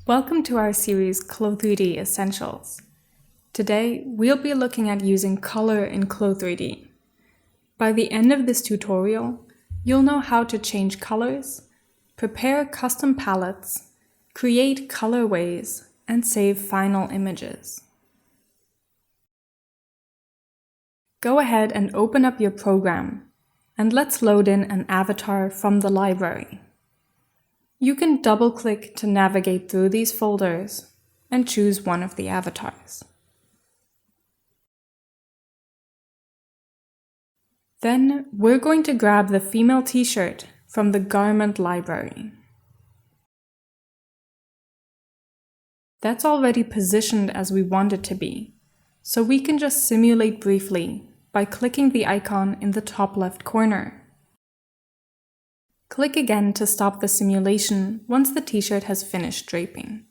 Welcome to our series CLO3D Essentials. Today, we'll be looking at using color in CLO3D. By the end of this tutorial, you'll know how to change colors, prepare custom palettes, create colorways, and save final images. Go ahead and open up your program, and let's load in an avatar from the library. You can double-click to navigate through these folders and choose one of the avatars. Then we're going to grab the female t-shirt from the garment library. That's already positioned as we want it to be, so we can just simulate briefly by clicking the icon in the top left corner. Click again to stop the simulation once the t-shirt has finished draping.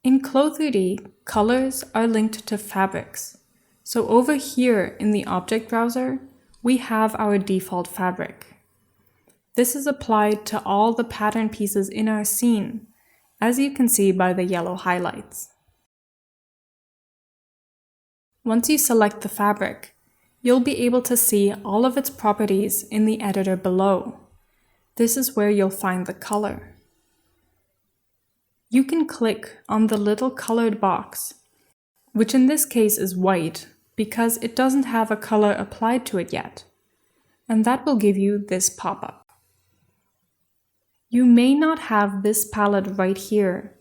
In CLO3D, colors are linked to fabrics. So over here in the object browser, we have our default fabric. This is applied to all the pattern pieces in our scene, as you can see by the yellow highlights. Once you select the fabric, you'll be able to see all of its properties in the editor below. This is where you'll find the color. You can click on the little colored box, which in this case is white because it doesn't have a color applied to it yet, and that will give you this pop-up. You may not have this palette right here.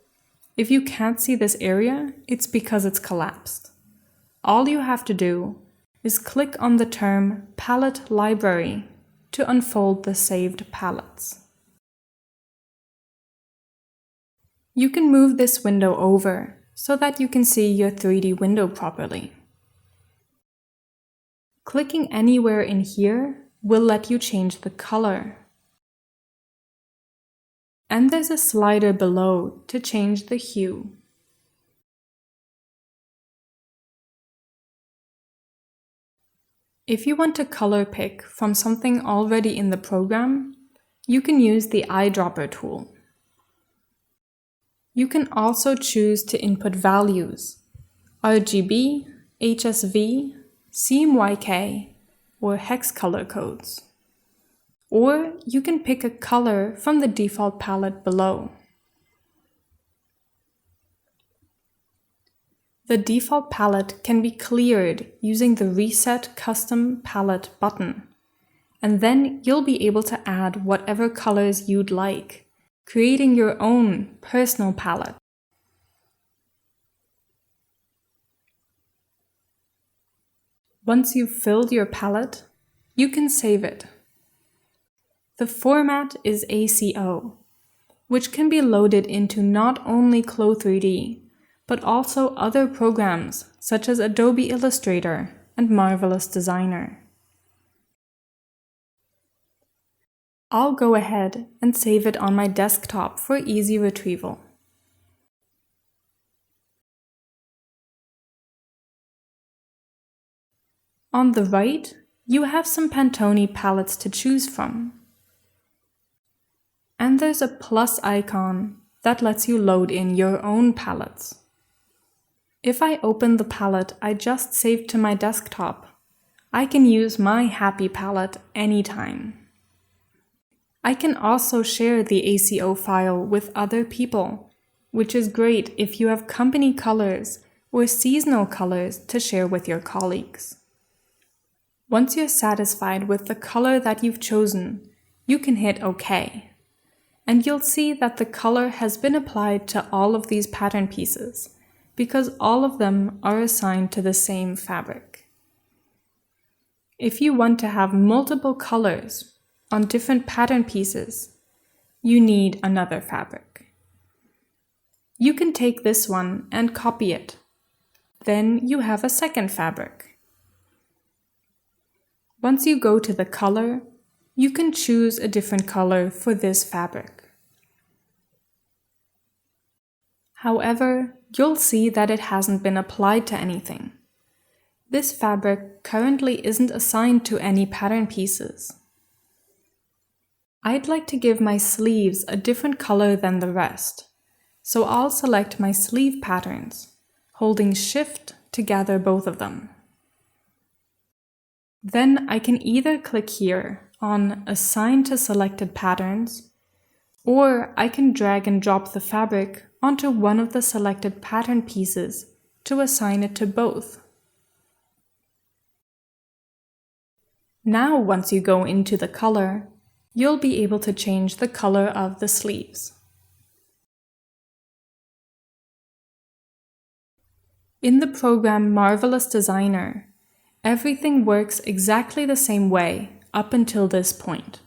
If you can't see this area, it's because it's collapsed. All you have to do is click on the term Palette Library to unfold the saved palettes. You can move this window over so that you can see your 3D window properly. Clicking anywhere in here will let you change the color. And there's a slider below to change the hue. If you want to color pick from something already in the program, you can use the eyedropper tool. You can also choose to input values, RGB, HSV, CMYK, or hex color codes. Or you can pick a color from the default palette below. The default palette can be cleared using the Reset Custom Palette button, and then you'll be able to add whatever colors you'd like, creating your own personal palette. Once you've filled your palette, you can save it. The format is ACO, which can be loaded into not only CLO3D, but also other programs such as Adobe Illustrator and Marvelous Designer. I'll go ahead and save it on my desktop for easy retrieval. On the right, you have some Pantone palettes to choose from. And there's a plus icon that lets you load in your own palettes. If I open the palette I just saved to my desktop, I can use my happy palette anytime. I can also share the ACO file with other people, which is great if you have company colors or seasonal colors to share with your colleagues. Once you're satisfied with the color that you've chosen, you can hit OK, and you'll see that the color has been applied to all of these pattern pieces, because all of them are assigned to the same fabric. If you want to have multiple colors on different pattern pieces, you need another fabric. You can take this one and copy it. Then you have a second fabric. Once you go to the color, you can choose a different color for this fabric. However, you'll see that it hasn't been applied to anything. This fabric currently isn't assigned to any pattern pieces. I'd like to give my sleeves a different color than the rest, So I'll select my sleeve patterns, holding Shift to gather both of them. Then I can either click here on Assign to Selected Patterns, or I can drag and drop the fabric onto one of the selected pattern pieces to assign it to both. Now, once you go into the color, you'll be able to change the color of the sleeves. In the program Marvelous Designer, everything works exactly the same way up until this point.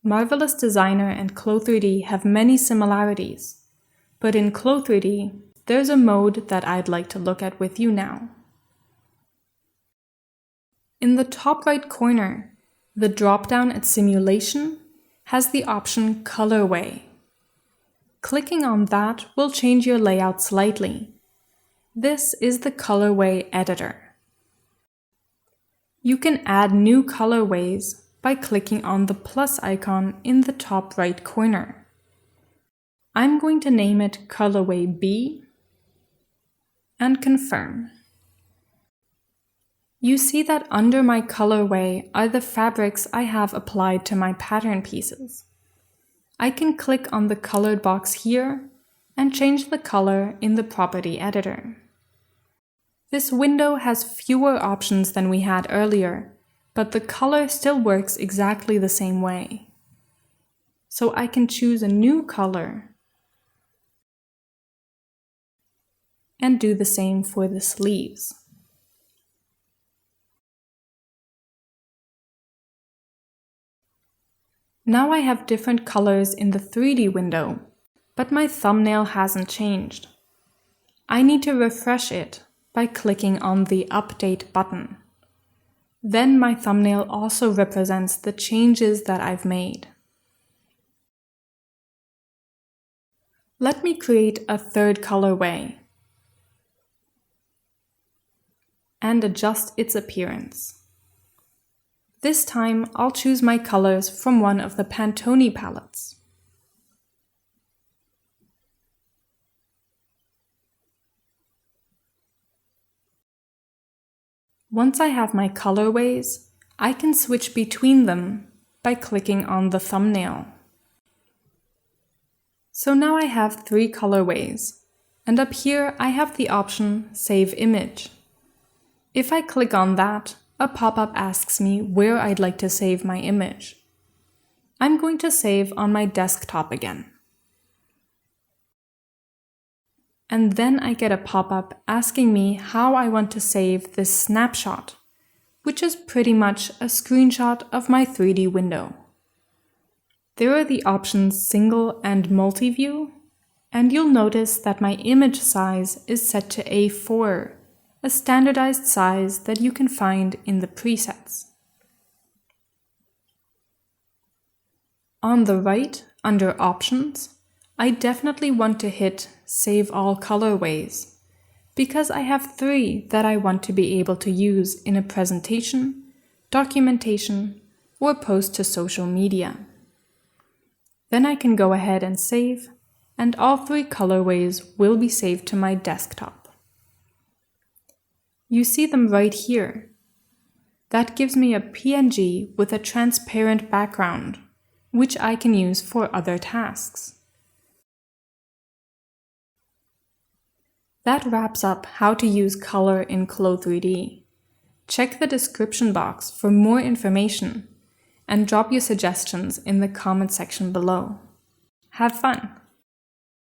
Marvelous Designer and CLO3D have many similarities, but in CLO3D, there's a mode that I'd like to look at with you now. In the top right corner, the drop-down at Simulation has the option Colorway. Clicking on that will change your layout slightly. This is the colorway editor. You can add new colorways by clicking on the plus icon in the top right corner. I'm going to name it Colorway B and confirm. You see that under my colorway are the fabrics I have applied to my pattern pieces. I can click on the colored box here and change the color in the property editor. This window has fewer options than we had earlier, but the color still works exactly the same way. So I can choose a new color and do the same for the sleeves. Now I have different colors in the 3D window, but my thumbnail hasn't changed. I need to refresh it by clicking on the Update button. Then my thumbnail also represents the changes that I've made. Let me create a third colorway and adjust its appearance. This time, I'll choose my colors from one of the Pantone palettes. Once I have my colorways, I can switch between them by clicking on the thumbnail. So now I have 3 colorways, and up here I have the option Save Image. If I click on that, a pop-up asks me where I'd like to save my image. I'm going to save on my desktop again. And then I get a pop-up asking me how I want to save this snapshot, which is pretty much a screenshot of my 3D window. There are the options Single and Multi-View, and you'll notice that my image size is set to A4, a standardized size that you can find in the presets. On the right, under Options, I definitely want to hit Save All Colorways, because I have 3 that I want to be able to use in a presentation, documentation, or post to social media. Then I can go ahead and save, and all 3 colorways will be saved to my desktop. You see them right here. That gives me a PNG with a transparent background, which I can use for other tasks. That wraps up how to use color in CLO3D. Check the description box for more information and drop your suggestions in the comment section below. Have fun!